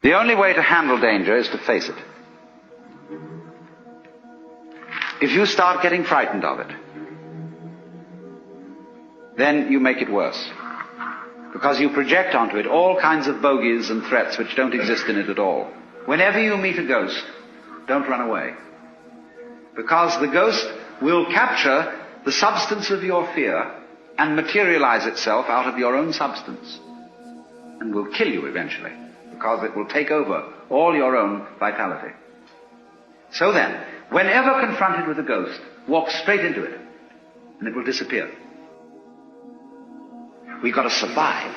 The only way to handle danger is to face it. If you start getting frightened of it, then you make it worse. Because you project onto it all kinds of bogies and threats which don't exist in it at all. Whenever you meet a ghost, don't run away. Because the ghost will capture the substance of your fear and materialize itself out of your own substance. And will kill you eventually. Because it will take over all your own vitality. So then, whenever confronted with a ghost, walk straight into it. And it will disappear. We've got to survive.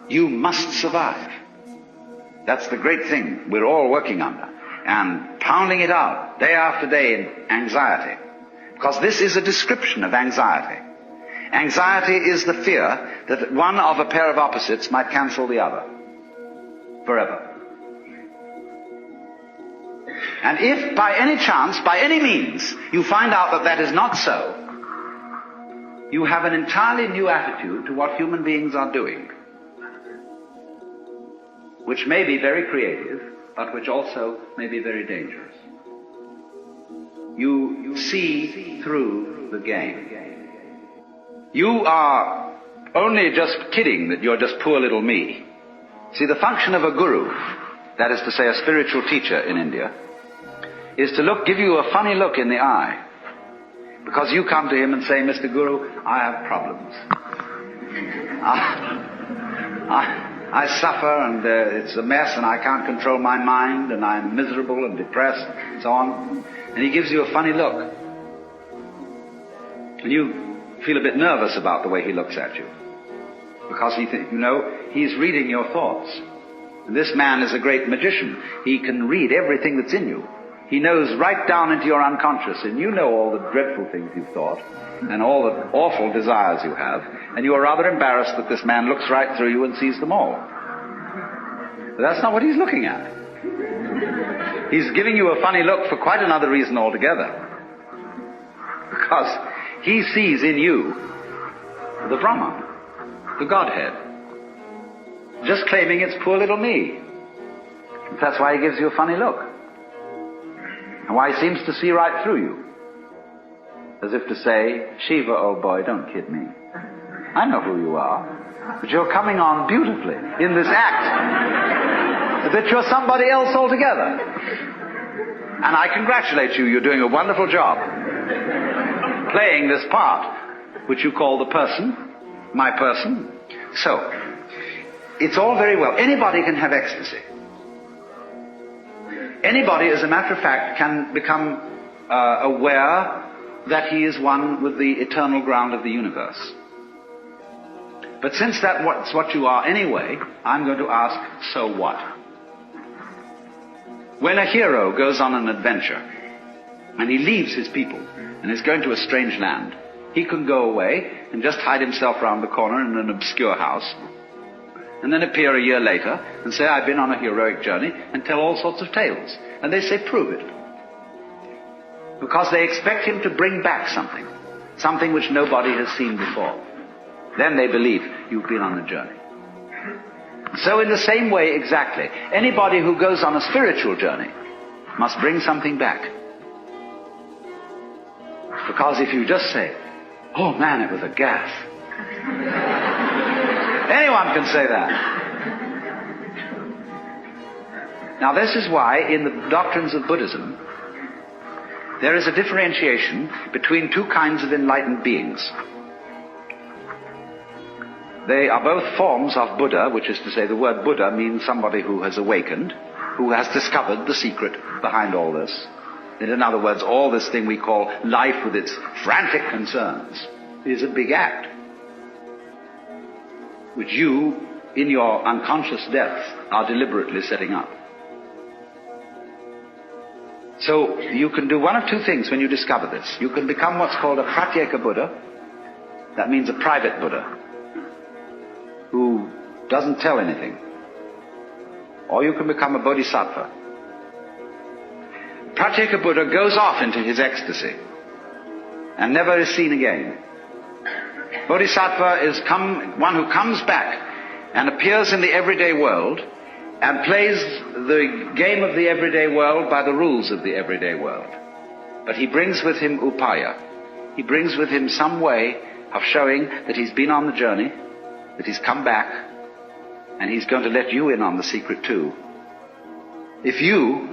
You must survive. That's the great thing we're all working under. And pounding it out day after day in anxiety. Because this is a description of anxiety. Anxiety is the fear that one of a pair of opposites might cancel the other. Forever. And if by any chance, by any means, you find out that that is not so, you have an entirely new attitude to what human beings are doing, which may be very creative, but which also may be very dangerous. You see through the game. You are only just kidding that you're just poor little me. See, the function of a guru, that is to say a spiritual teacher in India, is to give you a funny look in the eye. Because you come to him and say, Mr. Guru, I have problems. I suffer and it's a mess and I can't control my mind and I'm miserable and depressed and so on. And he gives you a funny look. And you feel a bit nervous about the way he looks at you. Because he's reading your thoughts. And this man is a great magician. He can read everything that's in you. He knows right down into your unconscious, and you know all the dreadful things you've thought, and all the awful desires you have, and you are rather embarrassed that this man looks right through you and sees them all. But that's not what he's looking at. He's giving you a funny look for quite another reason altogether. Because he sees in you the Brahman, the Godhead, just claiming it's poor little me. That's why he gives you a funny look. And why he seems to see right through you. As if to say, Shiva, old boy, don't kid me. I know who you are. But you're coming on beautifully in this act. That you're somebody else altogether. And I congratulate you. You're doing a wonderful job. Playing this part, which you call the person, my person. So, it's all very well. Anybody can have ecstasy. Anybody, as a matter of fact, can become aware that he is one with the eternal ground of the universe. But since that's what you are anyway, I'm going to ask, so what? When a hero goes on an adventure, and he leaves his people, and is going to a strange land, he can go away and just hide himself round the corner in an obscure house, and then appear a year later and say, I've been on a heroic journey, and tell all sorts of tales. And they say, prove it. Because they expect him to bring back something which nobody has seen before. Then they believe you've been on a journey. So in the same way exactly, anybody who goes on a spiritual journey must bring something back. Because if you just say, oh man, it was a gas. Anyone can say that. Now this is why in the doctrines of Buddhism there is a differentiation between two kinds of enlightened beings. They are both forms of Buddha, which is to say the word Buddha means somebody who has awakened, who has discovered the secret behind all this. In other words, all this thing we call life with its frantic concerns is a big act, which you, in your unconscious depths, are deliberately setting up. So you can do one of two things when you discover this. You can become what's called a Pratyeka Buddha. That means a private Buddha, who doesn't tell anything. Or you can become a Bodhisattva. Pratyeka Buddha goes off into his ecstasy and never is seen again. Bodhisattva is one who comes back and appears in the everyday world and plays the game of the everyday world by the rules of the everyday world. But he brings with him upaya. He brings with him some way of showing that he's been on the journey, that he's come back, and he's going to let you in on the secret too. If you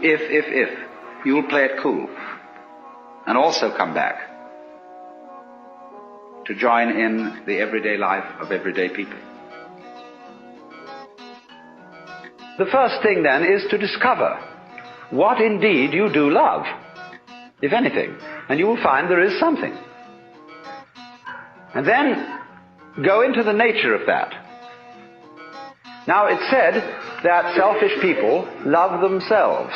will play it cool and also come back to join in the everyday life of everyday people. The first thing then is to discover what indeed you do love, if anything, and you will find there is something. And then go into the nature of that. Now it's said that selfish people love themselves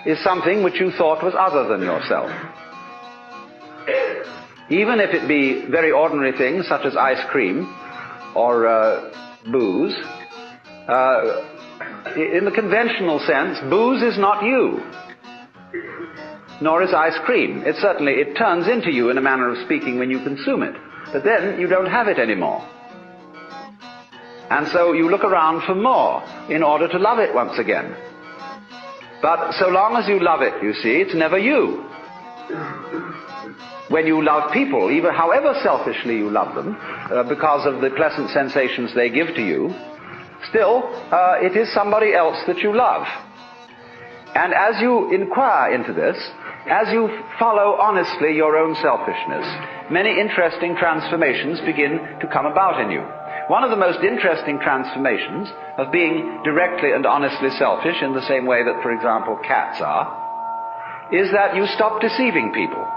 is something which you thought was other than yourself. Even if it be very ordinary things such as ice cream or booze, in the conventional sense, booze is not you, nor is ice cream. It turns into you in a manner of speaking when you consume it, but then you don't have it anymore. And so you look around for more in order to love it once again. But so long as you love it, you see, it's never you. When you love people, even however selfishly you love them, because of the pleasant sensations they give to you, still, it is somebody else that you love. And as you inquire into this, as you follow honestly your own selfishness, many interesting transformations begin to come about in you. One of the most interesting transformations of being directly and honestly selfish, in the same way that, for example, cats are, is that you stop deceiving people.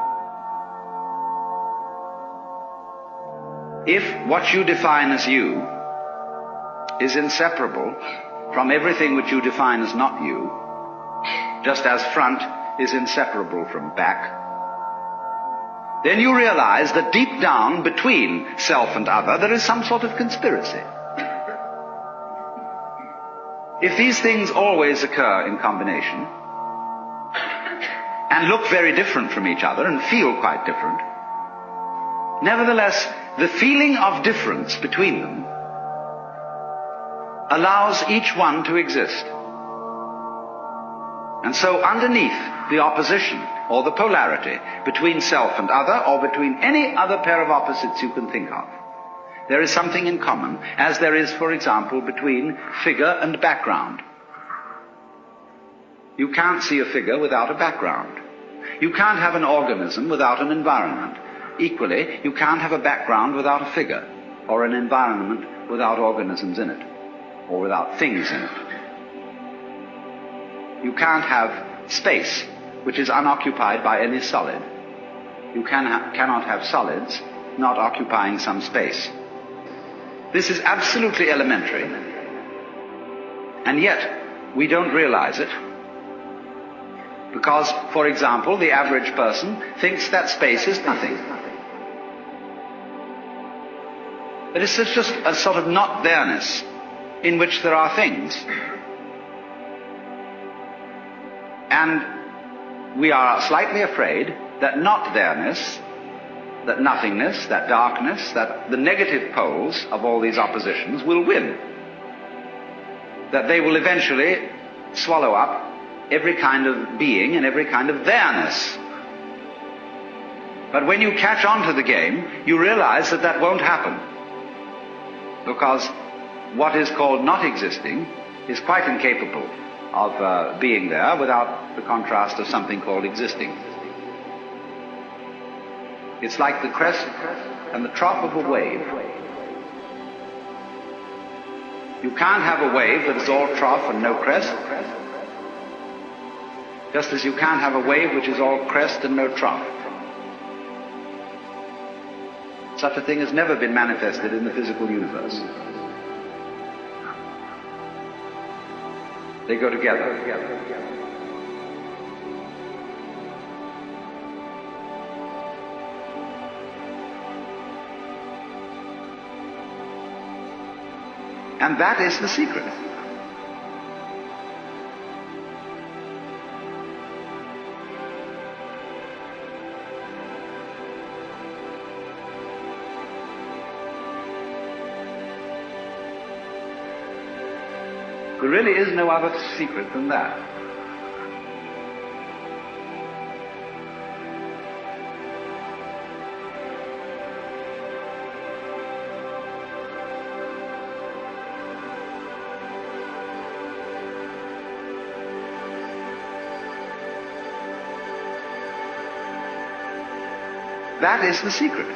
If what you define as you is inseparable from everything which you define as not you, just as front is inseparable from back, then you realize that deep down between self and other there is some sort of conspiracy. If these things always occur in combination and look very different from each other and feel quite different, nevertheless the feeling of difference between them allows each one to exist. And so underneath the opposition or the polarity between self and other, or between any other pair of opposites you can think of, there is something in common, as there is, for example, between figure and background. You can't see a figure without a background. You can't have an organism without an environment. Equally, you can't have a background without a figure, or an environment without organisms in it, or without things in it. You can't have space which is unoccupied by any solid. You cannot have solids not occupying some space. This is absolutely elementary, and yet we don't realize it, because, for example, the average person thinks that space is nothing. That it's just a sort of not there-ness in which there are things. And we are slightly afraid that not there-ness, that nothingness, that darkness, that the negative poles of all these oppositions will win. That they will eventually swallow up every kind of being and every kind of there-ness. But when you catch on to the game, you realize that that won't happen. Because what is called not existing is quite incapable of being there without the contrast of something called existing. It's like the crest and the trough of a wave. You can't have a wave that is all trough and no crest, just as you can't have a wave which is all crest and no trough. Such a thing has never been manifested in the physical universe. They go together. And that is the secret. There really is no other secret than that. That is the secret.